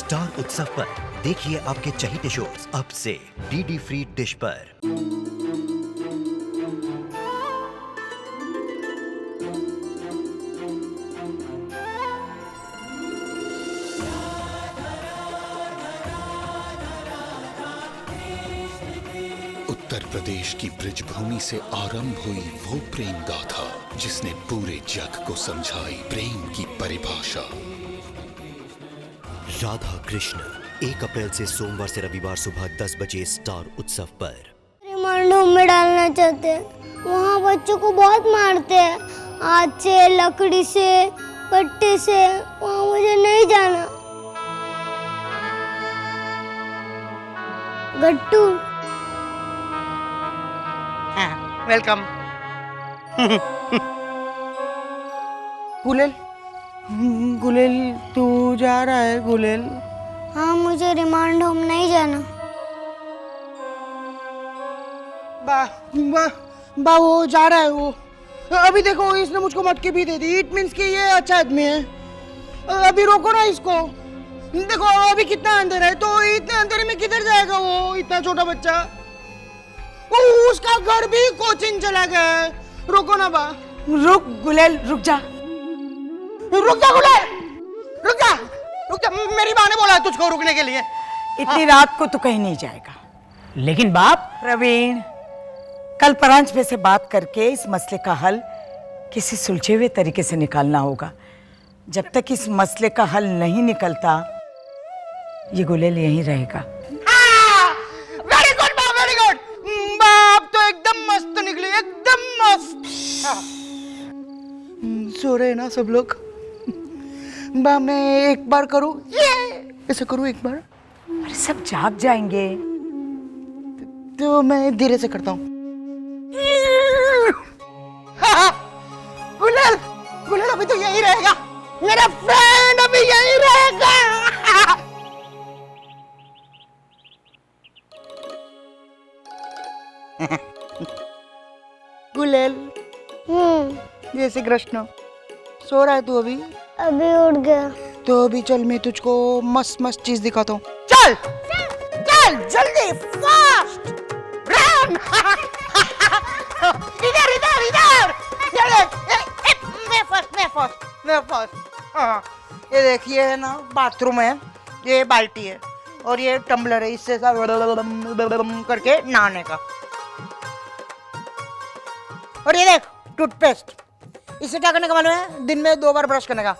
Star उत्सव पर देखिए आपके चहीते शोज अब से डीडी फ्री डिश पर। उत्तर प्रदेश की ब्रजभूमि से आरंभ हुई वो प्रेम गाथा जिसने पूरे जग को समझाई प्रेम की परिभाषा। राधा कृष्ण 1 अप्रैल से सोमवार से रविवार सुबह 10 बजे स्टार उत्सव पर। रिमांड होम में डालना चाहते हैं, वहाँ बच्चों को बहुत मारते हैं, हाथ से, लकड़ी से, पट्टे से। वहाँ मुझे नहीं जाना। गट्टू वेलकम। गुलेल, गुलेल तू जा रहा है गुलेल? हाँ, मुझे रिमांड होम नहीं जाना। बा वो जा रहा है वो। अभी देखो इसने मुझको मटकी भी दे दी। इट मीन्स कि ये अच्छा आदमी है। अभी रोको ना इसको। देखो अभी कितना अंधेरा है, तो इतने अंधेरे में किधर जाएगा वो इतना छोटा बच्चा? उसका घर भी कोचिंग चला गया है। रुको ना बा। रुक गुलेल, रुक जा, रुक जा गुलेल, रुक जा, रुक जा। मेरी माँ ने बोला है तुझको रुकने के लिए। इतनी रात को तो कहीं नहीं जाएगा। लेकिन बाप प्रवीण, कल परांच में से बात करके इस मसले का हल किसी सुलझे हुए तरीके से निकालना होगा। जब तक इस मसले का हल नहीं निकलता ये गुलेल यहीं रहेगा। वेरी गुड बाप, वेरी गुड बाप। तो एकदम मस्त निकली, एकदम मस्त। सो रहे ना सब लोग? बा मैं एक बार करूं, ये ऐसे करूं एक बार? अरे सब जाग जाएंगे। तो मैं धीरे से करता हूं। गुलेल, गुलेल अभी तो यही रहेगा, मेरा फ्रेंड अभी यही रहेगा। गुलेल, जय श्री कृष्ण। सो रहा है तू अभी? अभी उठ गया। तो अभी चल, मैं तुझको मस्त मस्त चीज दिखाता हूँ। चल चल जल्दी, फास्ट रन। इधर इधर इधर, मैं फर्स्ट। हाँ, ये देखिए है ना, बाथरूम है, ये बाल्टी है और ये टम्बलर है, इससे करके नहाने का। और ये देख टूथपेस्ट, इससे क्या करने का मालूम है? दिन में 2 बार ब्रश करने का,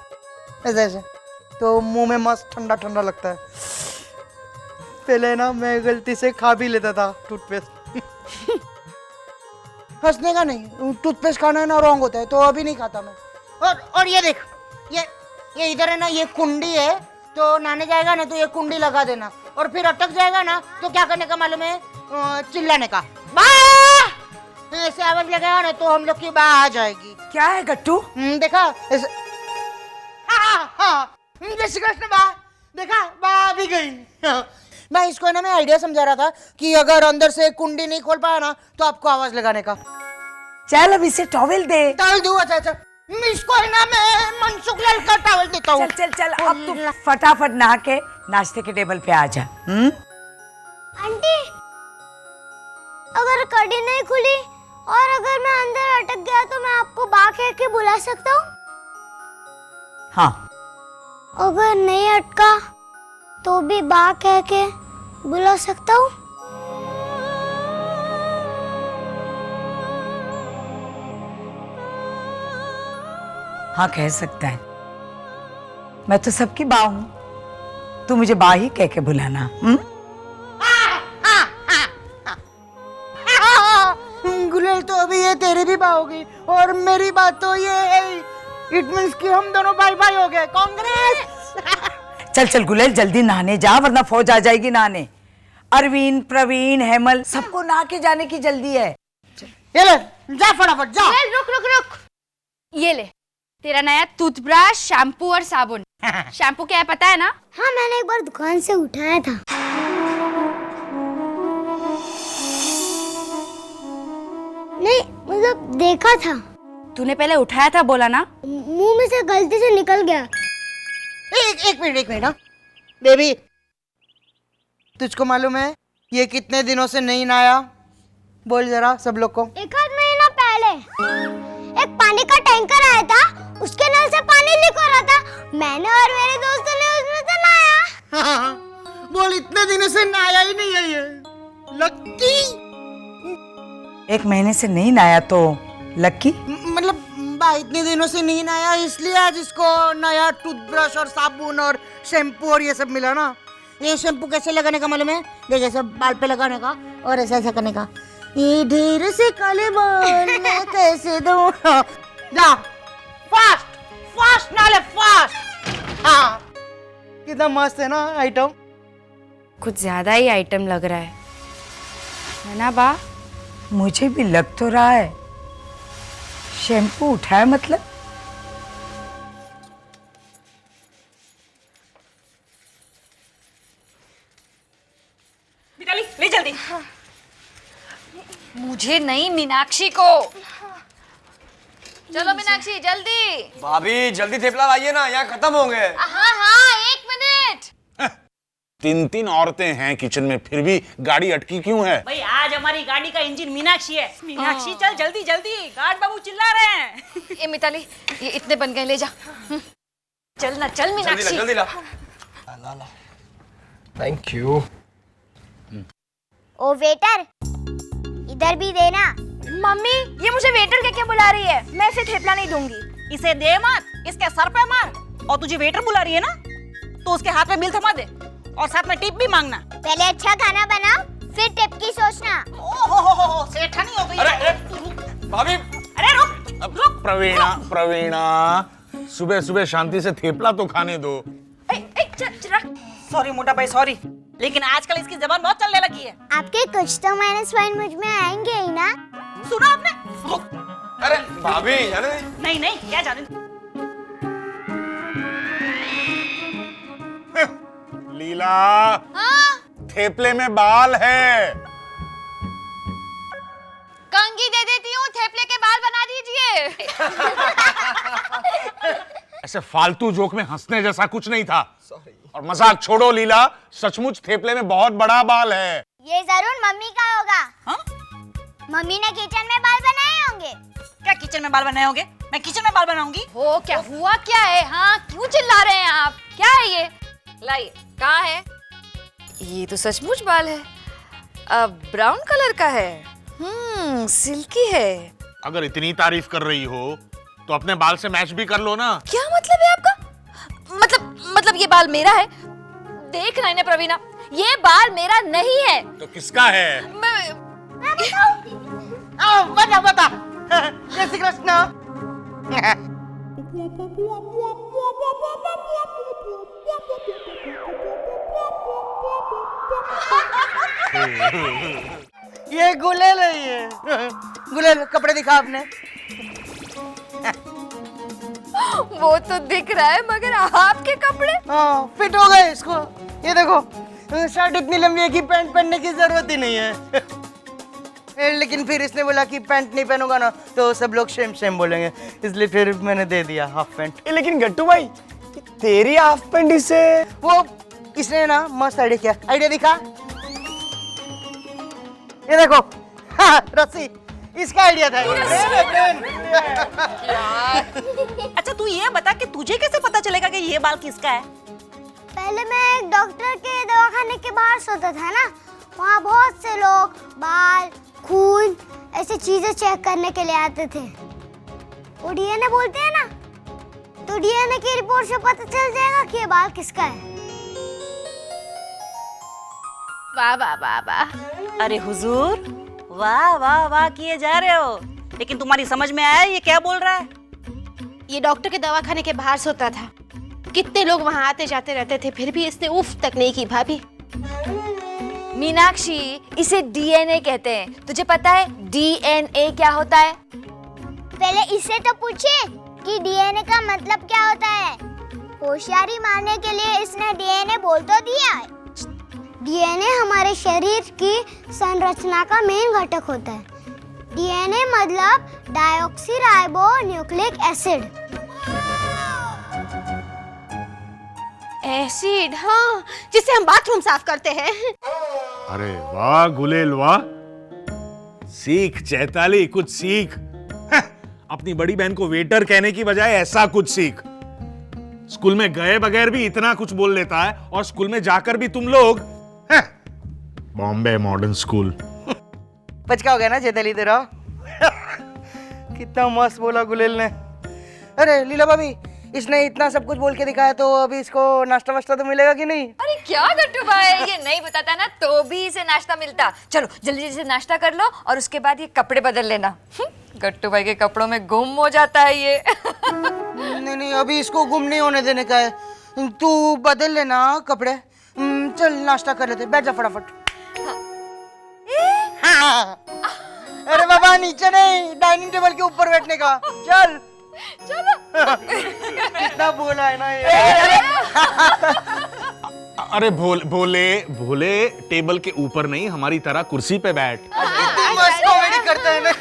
ऐसे ऐसे, तो मुंह में मस्त ठंडा ठंडा लगता है। पहले ना मैं गलती से खा भी लेता था टूथपेस्ट। हंसने का नहीं, टूथपेस्ट खाना है ना रॉन्ग होता है, तो अभी नहीं खाता मैं। और ये देख, ये इधर है ना, ये कुंडी है, तो नहाने जाएगा ना तो ये कुंडी लगा देना, और फिर अटक जाएगा ना तो क्या करने का मालूम है? चिल्लाने का, ऐसे आवाज लगेगा ना तो हम लोग की बात आ जाएगी। क्या है गट्टू? देखा ऐसे। जय श्री कृष्ण बा। देखा बा भी गई। मैं इसको ना, मैं आइडिया समझा रहा था कि अगर अंदर से कुंडी नहीं खोल पाया ना तो आपको आवाज लगाने का। चल अब इसे टॉवेल दे। टॉवेल दूं? अच्छा अच्छा, इसको है ना मैं मनसुख लाल का टॉवेल देता हूँ। चल चल चल, अब तू फटाफट नहा के नाश्ते के टेबल पे आ जा। आंटी, अगर कड़ी नहीं खुली और अगर मैं अंदर अटक गया तो मैं आपको बा कह के बुला सकता हूँ? हाँ। अगर नहीं अटका तो भी बा कह के बुला सकता हूँ? हाँ कह सकता है। मैं तो सबकी बा हूं, तू मुझे बा ही कह के बुलाना। गुलेल, तो अभी ये तेरी भी बा होगी और मेरी बात तो ये है। इट मींस कि हम दोनों भाई भाई हो गए। कांग्रेस। चल चल गुलेल, जल्दी नहाने जा वरना फौज आ जाएगी नहाने। अरविंद, प्रवीण, हेमल सबको नहा के जाने की जल्दी है। ये ले, जा फटाफट जा। रुक रुक रुक, ये ले तेरा नया टूथब्रश, शैम्पू और साबुन। शैम्पू क्या है पता है ना? हाँ, मैंने एक बार दुकान से उठाया था। नहीं, मतलब देखा था। तूने पहले उठाया था बोला ना? मुंह में से गलती से निकल गया। एक मिनट हाँ। बेबी, तुझको मालूम है ये कितने दिनों से नहीं नहाया? बोल जरा सब लोग को। एक आध महीना पहले एक पानी का टैंकर आया था, उसके नल से पानी लीक हो रहा था, मैंने और मेरे दोस्तों ने उसमें से नहाया। हाँ, बोल इतने दिनों से नहाया ही नहीं है ये लक्की। 1 महीने से नहीं नहाया तो लक्की? मतलब इतने दिनों से नहीं नहाया इसलिए आज इसको नया टूथब्रश और साबुन और शैम्पू और ये सब मिला ना। ये शैम्पू कैसे लगाने का मालूम है? देख ऐसे बाल पे लगाने का और ऐसे ऐसे करने का। ये ढेर से काले बाल मैं कैसे दूं? जा फास्ट फास्ट नाले फास्ट। हाँ, कितना मस्त है ना आइटम। कुछ ज्यादा ही आइटम लग रहा है ना बा? मुझे भी लग तो रहा है। शैम्पू उठाया मतलब? मिताली ले जल्दी। मुझे नहीं, मीनाक्षी को। चलो मीनाक्षी जल्दी। भाभी जल्दी थेपला लाइए ना, यहाँ खत्म हो गए। हाँ हाँ 1 मिनट। 3 औरतें हैं किचन में, फिर भी गाड़ी अटकी क्यों है? भाई आज हमारी गाड़ी का इंजन मीनाक्षी है। मीनाक्षी चल जल्दी जल्दी, गार्ड बाबू चिल्ला रहे हैं। ए मिताली, ये इतने बन गए, ले जा। चल ना, चल मीनाक्षी। जल्दी ला। Thank you. ओ वेटर, इधर भी देना। मम्मी, ये मुझे वेटर कह के बुला रही है, मैं इसे थेपला नहीं दूंगी। इसे दे मत, इसके सर पे मार। और तुझे वेटर बुला रही है ना, तो उसके हाथ में बिल थमा दे और साथ में टिप भी मांगना। पहले अच्छा खाना बनाओ, फिर टिप की सोचना। ओहो सेठा नहीं हो गई। अरे भाभी, अरे रुक। प्रवीणा सुबह सुबह शांति से थेपला तो खाने दो। सॉरी मोटा भाई सॉरी, लेकिन आजकल इसकी जबान बहुत चलने लगी है। आपके कुछ तो माइनस पॉइंट मुझ में आएंगे ही ना। सुना आपने? अरे भाभी अरे नहीं नहीं, क्या जाने। लीला, थेपले में बाल है। कंघी दे देती हूँ, थेपले के बाल बना दीजिए। ऐसे फालतू जोक में हंसने जैसा कुछ नहीं था। और मजाक छोड़ो लीला, सचमुच थेपले में बहुत बड़ा बाल है। ये जरूर मम्मी का होगा। हाँ? मम्मी ने किचन में बाल बनाए होंगे। क्या किचन में बाल बनाए होंगे? मैं किचन में बाल बनाऊंगी? हो क्या हुआ, क्या है? हाँ क्यों चिल्ला रहे हैं आप? क्या है ये? लाइए, कहाँ है? ये तो सचमुच बाल है। अब ब्राउन कलर का है। सिल्की है। अगर इतनी तारीफ कर रही हो तो अपने बाल से मैच भी कर लो ना। क्या मतलब है आपका? मतलब ये बाल मेरा है? देख ना इन्हें प्रवीणा, ये बाल मेरा नहीं है। तो किसका है? बता जय श्री कृष्ण। ये गुलेल है। ये गुलेल, कपड़े दिखा आपने। वो तो दिख रहा है, मगर आपके कपड़े? हाँ फिट हो गए इसको। ये देखो, शर्ट इतनी लंबी है कि पैंट पहनने की जरूरत ही नहीं है। लेकिन फिर इसने बोला कि पैंट नहीं पहनूंगा ना तो सब लोग शेम शेम बोलेंगे, इसलिए फिर मैंने दे दिया हाफ पैंट। लेकिन गट्टू भाई, तेरी हाफ पैंट इससे वो इसने ना मस्त आइडिया किया। आइडिया दिखा, ये देखो। हाँ, रस्सी, इसका आइडिया था। अच्छा तू ये बता कि तुझे कैसे पता चलेगा कि ये बाल किसका है? पहले मैं एक डॉक्टर के दवाखाने के बाहर सोता था ना, वहाँ बहुत से लोग बाल, खून, ऐसी चीजें चेक करने के लिए आते थे। वो डीएनए बोलते हैं ना, तो डीएनए की रिपोर्ट से पता चल जाएगा कि ये बाल किसका है। वाह वाह वाह वाह। अरे हुजूर, वाह वाह वाह किए जा रहे हो, लेकिन तुम्हारी समझ में आया ये क्या बोल रहा है? ये डॉक्टर के दवाखाने के बाहर सोता था, कितने लोग वहाँ आते जाते रहते थे, फिर भी इसने उफ तक नहीं की। भाभी मीनाक्षी, इसे डीएनए कहते हैं। तुझे पता है डीएनए क्या होता है? पहले इससे तो पूछे कि डीएनए का मतलब क्या होता है। होशियारी मारने के लिए इसने डीएनए बोल तो दिया है। डीएनए हमारे शरीर की संरचना का मेन घटक होता है। डीएनए मतलब dioxy ribo nucleic acid. Acid, हाँ, जिससे हम बाथरूम साफ करते हैं। अरे वाह गुलेल वाह, सीख चैताली, कुछ सीख। अपनी बड़ी बहन को वेटर कहने की बजाय ऐसा कुछ सीख। स्कूल में गए बगैर भी इतना कुछ बोल लेता है, और स्कूल में जाकर भी तुम लोग बॉम्बे मॉडर्न स्कूल। बचका हो गया ना चैताली तेरा। कितना मस्त बोला गुलेल ने। अरे लीला भाभी, इसने इतना सब कुछ बोल के दिखाया, तो अभी इसको नाश्ता वाश्ता तो मिलेगा कि नहीं? अरे क्या गट्टू भाई, ये नहीं बताता ना तो भी इसे नाश्ता मिलता। चलो जल्दी जल्दी से नाश्ता कर लो और उसके बाद ये कपड़े बदल लेना। गट्टू भाई के कपड़ों में गुम हो जाता है ये। नहीं नहीं, अभी इसको गुम नहीं होने देने का है। तू बदल लेना कपड़े। चल नाश्ता कर लेते, बैठ जा फटाफट। हाँ। अरे बाबा, नीचे नहीं, डाइनिंग टेबल के ऊपर बैठने का। चल चलो। कितना बोला है ना ये। अरे भोले टेबल के ऊपर नहीं, हमारी तरह कुर्सी पे बैठ। मस्त कॉमेडी करता है ना।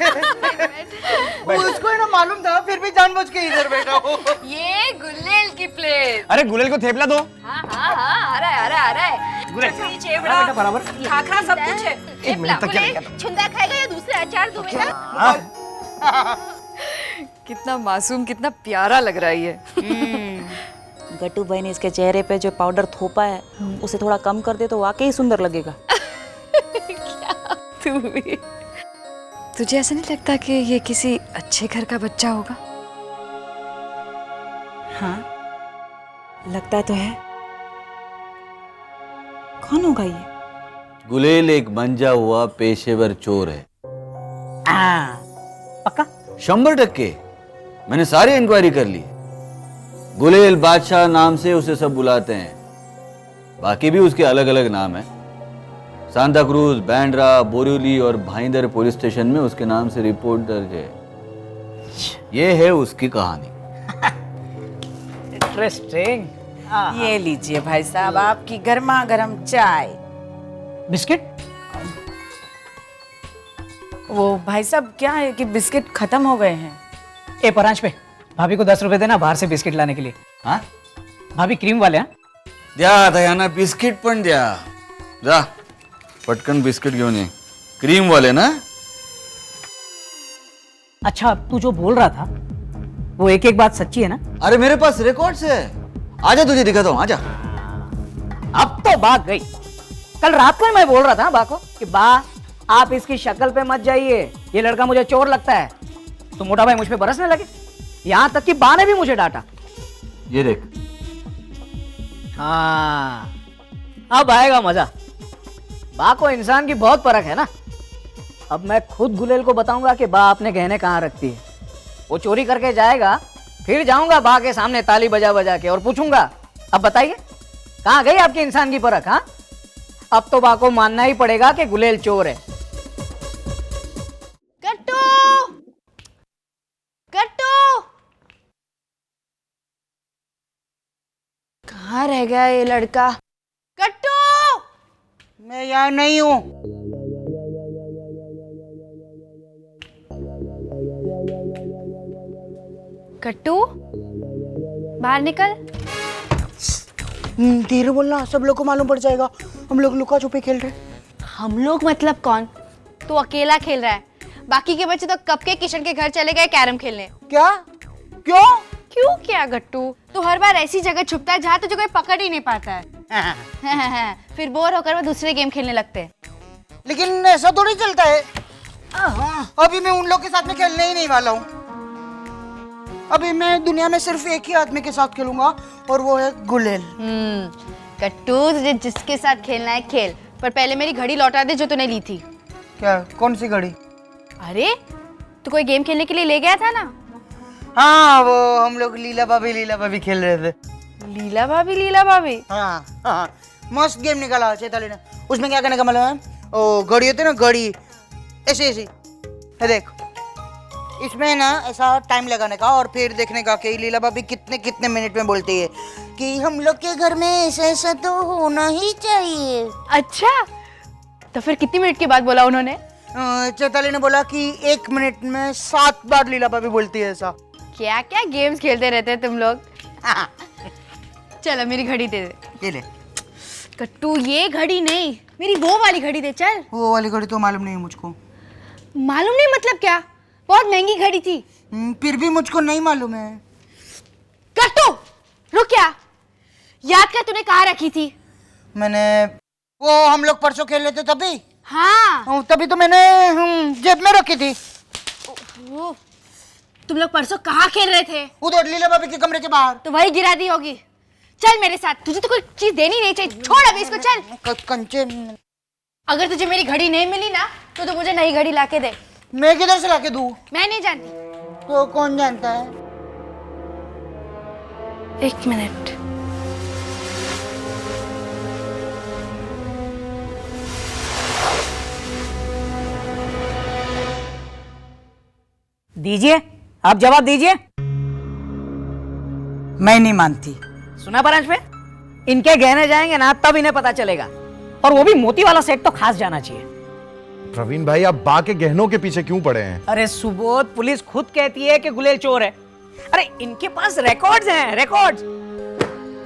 उसको है ना मालूम था, फिर भी जानबूझ के इधर बैठा हो। ये गुलेल की प्लेट। अरे गुलेल को थेपला दो। हाँ हाँ हाँ, आ रहा है। चटनी, चेवड़ा, खाखरा, सब कुछ है। एक मिनट तक क्या छुंदा खाएगा या दूसरे अचार दो बेटा? कितना मासूम, कितना प्यारा लग रहा है ये। गट्टू भाई ने इसके चेहरे पे जो पाउडर थोपा है उसे थोड़ा कम कर दे तो वाकई सुंदर लगेगा। तू भी। तुझे ऐसा नहीं लगता कि ये किसी अच्छे घर का बच्चा होगा? हाँ, लगता तो है। कौन होगा ये? गुलेल एक मंजा हुआ पेशेवर चोर है। पक्का? 100%। मैंने सारी इंक्वायरी कर ली। गुलेल बादशाह नाम से उसे सब बुलाते हैं, बाकी भी उसके अलग अलग नाम है। सांता क्रूज, बैंड्रा, बोरिवली और भाईंदर पुलिस स्टेशन में उसके नाम से रिपोर्ट दर्ज है। ये है उसकी कहानी। इंटरेस्टिंग। ये लीजिए भाई साहब, आपकी गर्मा गर्म चाय। बिस्किट? वो भाई साहब, क्या है कि बिस्किट खत्म हो गए हैं। ए परांच पे, भाभी को 10 रुपए देना बाहर से बिस्किट लाने के लिए। हाँ, भाभी क्रीम वाले। हाँ, द्या दयाना बिस्किट पण द्या। जा पटकन बिस्किट घेऊन ये। क्रीम वाले ना? अच्छा, तू जो बोल रहा था वो एक एक बात सच्ची है ना? अरे मेरे पास रिकॉर्ड्स है, आजा तुझे दिखाता हूँ, आजा। अब तो बात गई। कल रात को ही मैं बोल रहा था बा को कि बा आप इसकी शक्ल पे मत जाइए, ये लड़का मुझे चोर लगता है। तो मोटा भाई मुझ पे बरसने लगे, यहां तक कि बा ने भी मुझे डांटा। ये देख। हाँ, अब आएगा मजा। बा को इंसान की बहुत परख है ना। अब मैं खुद गुलेल को बताऊंगा कि बा अपने गहने कहाँ रखती है। वो चोरी करके जाएगा, फिर जाऊंगा बा के सामने ताली बजा बजा के और पूछूंगा, अब बताइए कहाँ गई आपकी इंसान की परख? हाँ, अब तो बा को मानना ही पड़ेगा कि गुलेल चोर है। गट्टू, गट्टू, कहाँ रह गया ये लड़का? गट्टू, मैं यहाँ नहीं हूँ। गट्टू, बाहर निकल। धीरे बोलना, सब लोग को मालूम पड़ जाएगा हम लोग लुका छुपी खेल रहे। हम लोग मतलब कौन? तू अकेला खेल रहा है, बाकी के बच्चे तो कब के किशन के घर चले गए कैरम खेलने। क्या? क्यों? क्यों क्या गट्टू? तू हर बार ऐसी जगह छुपता है जहाँ तुझे कोई पकड़ ही नहीं पाता है। फिर बोर होकर वो दूसरे गेम खेलने लगते हैं। लेकिन ऐसा थोड़ी चलता है। अभी मैं उन लोग के साथ में खेलने ही नहीं वाला हूँ। अभी मैं दुनिया में सिर्फ एक ही आदमी के साथ खेलूंगा और वो है गुलेल। गट्टू, तुझे जिसके साथ खेलना है खेल, पर पहले मेरी घड़ी लौटा दे जो तूने ली थी। क्या? कौन सी घड़ी? अरे तू कोई गेम खेलने के लिए ले गया था ना? हाँ, वो हम लोग लीला भाभी खेल रहे थे। लीला भाभी? हाँ हाँ, मस्त गेम निकाला चैताली ने। उसमें क्या करने का मतलब है, ओ घड़ी होती है ना, घड़ी ऐसी ये देख, इसमें ना ऐसा टाइम लगाने का और फिर देखने का कि लीला भाभी कितने कितने मिनट में बोलती है कि हम लोग के घर में ऐसा ऐसा तो होना ही चाहिए। अच्छा, तो फिर कितनी मिनट के बाद बोला उन्होंने? चैताली ने बोला कि 1 मिनट में 7 बार लीला भाभी बोलती है ऐसा। क्या क्या गेम्स खेलते रहते हैं तुम लोग। चलो मेरी घड़ी दे दे। ये ले। कट्टू ये घड़ी नहीं, मेरी वो वाली घड़ी दे चल। वो वाली घड़ी तो मालूम नहीं मुझको। मालूम नहीं मतलब क्या? बहुत महंगी घड़ी थी। फिर भी मुझको नहीं मालूम है। कट्टू रुक, क्या याद कर तूने कहाँ रखी थी? मैंने वो हम लोग परसों खेल रहे थे तभी। हाँ तभी तो मैंने जेब में रखी थी। वो तुम लोग परसों कहाँ खेल रहे थे? उधर लीला भाभी के कमरे के बाहर। तो वही गिरा दी होगी। चल मेरे साथ, तुझे तो कोई चीज देनी नहीं चाहिए। छोड़ अभी इसको, चल। कंचे। अगर तुझे मेरी घड़ी नहीं मिली ना तो मुझे नई घड़ी लाके दे। मैं किधर से लाके दूं? मैं नहीं जानती। तो कौन जानता है? एक मिनट। दीजिए, आप जवाब दीजिए। मैं नहीं मानती। सुना परांश में, इनके गहने जाएंगे ना तब इन्हें पता चलेगा, और वो भी मोती वाला सेट तो खास जाना चाहिए। प्रवीण भाई, आप बा के गहनों के पीछे क्यों पड़े हैं? अरे सुबोध, पुलिस खुद कहती है कि गुलेल चोर है। अरे इनके पास रिकॉर्ड्स हैं, रिकॉर्ड्स।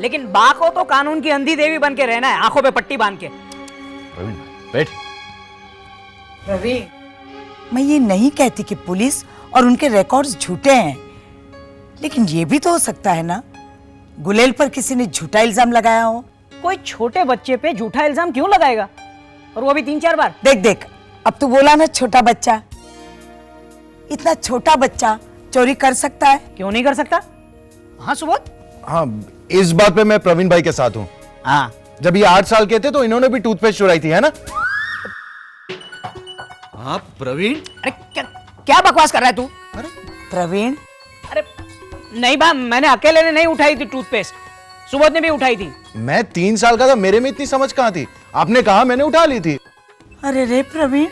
लेकिन बा को तो कानून की अंधी देवी बन के रहना है, आंखों पे पट्टी बांध के। प्रवीण भाई बैठ। प्रवीण, मैं ये नहीं कहती कि पुलिस और उनके रिकॉर्ड्स झूठे हैं, लेकिन ये भी तो हो सकता है ना गुलेल पर किसी ने झूठा इल्जाम लगाया हो। कोई छोटे बच्चे पे झूठा इल्जाम क्यों लगाएगा, और वो भी 3-4 बार। देख देख, अब तू बोला ना छोटा बच्चा, इतना छोटा बच्चा चोरी कर सकता है? क्यों नहीं कर सकता? हाँ सुबोध। हाँ, इस बात पे मैं प्रवीण भाई के साथ हूँ। हाँ, जब ये 8 साल के थे तो इन्होंने भी टूथपेस्ट चुराई थी, है ना? हाँ प्रवीण, अरे क्या बकवास कर रहा है तू? अरे प्रवीण, अरे नहीं बा, मैंने अकेले ने नहीं उठाई थी टूथपेस्ट, सुबोध ने भी उठाई थी। मैं 3 साल का था, मेरे में इतनी समझ कहाँ थी? आपने कहा, मैंने उठा ली थी। अरे रे प्रवीण,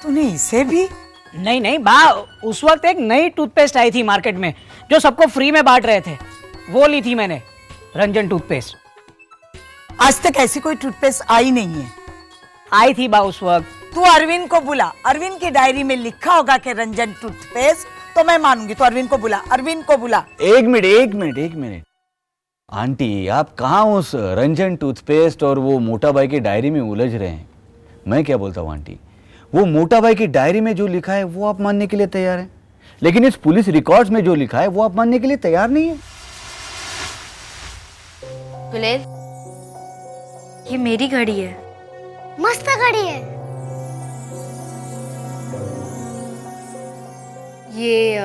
तूने इसे भी? नहीं नहीं बा, उस वक्त एक नई टूथपेस्ट आई थी मार्केट में जो सबको फ्री में बांट रहे थे, वो ली थी मैंने, रंजन टूथपेस्ट। आज तक ऐसी कोई टूथपेस्ट आई नहीं है। आई थी बा उस वक्त। तू अरविंद को बुला, अरविंद की डायरी में लिखा होगा कि रंजन टूथपेस्ट, तो मैं मानूंगी। तो अरविंद को बुला, अरविंद को बुला। एक मिनट। आंटी, आप कहाँ उस रंजन टूथपेस्ट और वो मोटा भाई की डायरी में उलझ रहे हैं? मैं क्या बोलता हूँ आंटी, वो मोटा भाई की डायरी में जो लिखा है वो आप मानने के लिए तैयार हैं, लेकिन इस पुलिस रिकॉर्ड्स में जो लिखा है वो आप मानने के लिए तैयार नहीं है। गुलेल, ये मेरी घड़ी है। मस्त घड़ी है। ये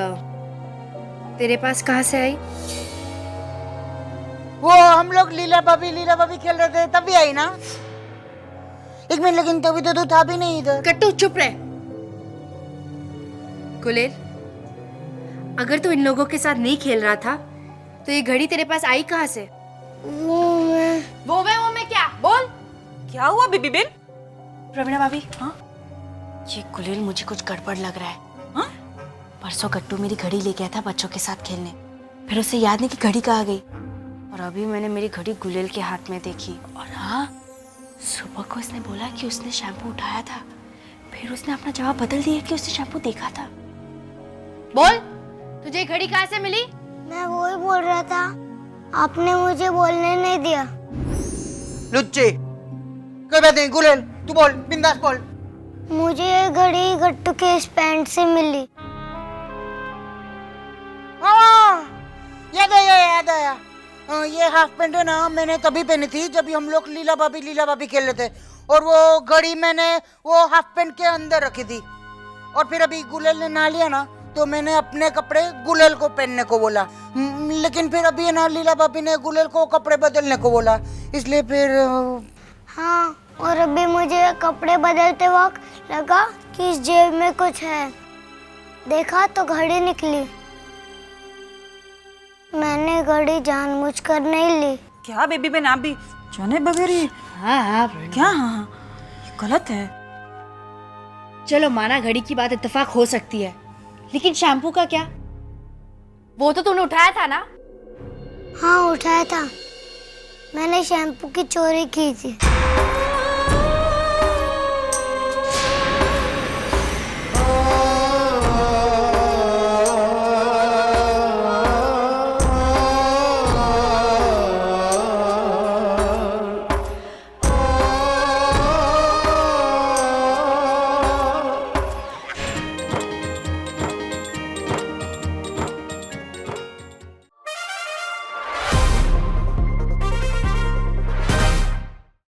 तेरे पास कहाँ से आई? वो हम लोग लीला भाभी खेल रहे थे तभी आई ना। एक मिनट, लेकिन तभी तो तू था भी नहीं इधर। कट्टू चुप रहे। गुलेल, अगर तू इन लोगों के साथ नहीं खेल रहा था तो ये घड़ी तेरे पास आई कहाँ से? वो में क्या? बोल, क्या हुआ बीबी बिन? प्रवीणा भाभी, हाँ ये गुलेल मुझे कुछ गड़बड़ लग रहा है। हाँ? परसों कट्टू मेरी घड़ी ले गया था बच्चों के साथ खेलने, फिर उसे याद नहीं कि घड़ी कहाँ गई, और अभी मैंने मेरी घड़ी गुलेल के हाथ में देखी। और हाँ, सुबह को इसने बोला कि उसने शैम्पू उठाया था, फिर उसने अपना जवाब बदल दिया कि उसने शैम्पू देखा था। बोल, तुझे घड़ी कहाँ से मिली? मैं वही बोल रहा था, आपने मुझे बोलने नहीं दिया। लुच्चे, कोई बात नहीं। गुलेल, तू बोल, बिंदास बोल। मुझे ये घड़ी गट्टू के इस पैंट से मिली। याद आया। ये हाफ पैंट है ना, मैंने तभी पहनी थी जब हम लोग लीला भाभी खेल रहे थे, और वो घड़ी मैंने वो हाफ पैंट के अंदर रखी थी, और फिर अभी गुलेल ने ना लिया ना तो मैंने अपने कपड़े गुलेल को पहनने को बोला, लेकिन फिर अभी ना लीला भाभी ने गुलेल को कपड़े बदलने को बोला, इसलिए फिर। हाँ, और अभी मुझे कपड़े बदलते वक्त लगा कि इस जेब में कुछ है, देखा तो घड़ी निकली। मैंने घड़ी जानबूझकर नहीं ली। क्या बेबी बिन, आप भी जाने बगैर ही? हाँ, क्या? हाँ, गलत है। चलो माना घड़ी की बात इत्तेफाक हो सकती है, लेकिन शैम्पू का क्या? वो तो तूने उठाया था ना? हाँ, उठाया था। मैंने शैम्पू की चोरी की थी।